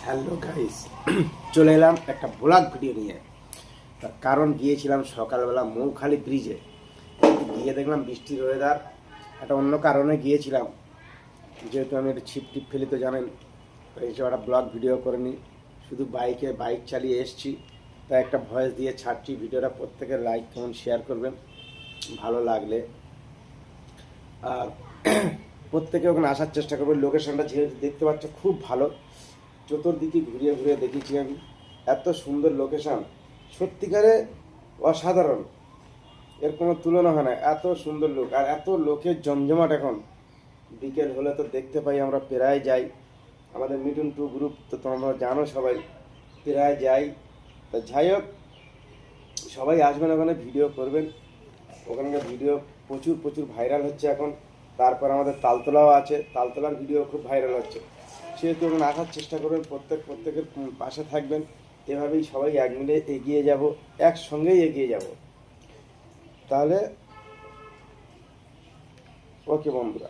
Hello guys, চলে এলাম একটা ব্লগ ভিডিও নিয়ে। তার কারণ গিয়েছিলাম সকালবেলা মৌখালি ব্রিজে, গিয়ে দেখলাম বৃষ্টির ওয়েদার। একটা অন্য কারণে গিয়েছিলাম, যেহেতু আমি একটা ছিপ টিপ ফেলি তো জানেন, তো এইসব একটা ব্লগ ভিডিও করে নিই। শুধু বাইক চালিয়ে এসছি, তাই একটা ভয়েস দিয়ে ছাড়ছি। ভিডিওটা প্রত্যেকের লাইক কমেন্ট শেয়ার করবেন ভালো লাগলে। আর প্রত্যেকে ওখানে আসার চেষ্টা করবেন। লোকেশনটা যেহেতু দেখতে পাচ্ছ খুব ভালো, চতুর্দিকে ঘুরিয়ে ঘুরিয়ে দেখেছি আমি। এত সুন্দর লোকেশন, সত্যিকারে অসাধারণ, এর কোনো তুলনা হয় না। এত সুন্দর লোক আর এত লোকের জমজমাট। এখন বিকেল হলে তো দেখতে পাই, আমরা প্রায় যাই। আমাদের মিঠুন টু গ্রুপ তো তোমরা জানো সবাই, প্রায় যাই। তা যাই হোক, সবাই আসবেন ওখানে, ভিডিও করবেন। ওখানকার ভিডিও প্রচুর প্রচুর ভাইরাল হচ্ছে এখন। তারপর আমাদের তালতলাও আছে, তালতলার ভিডিও খুব ভাইরাল হচ্ছে। সেহেতু ওখানে আসার চেষ্টা করবেন, প্রত্যেকের পাশে থাকবেন। এভাবেই সবাই এক মিলে এগিয়ে যাব, একসঙ্গেই এগিয়ে যাব। তাহলে ওকে বন্ধুরা।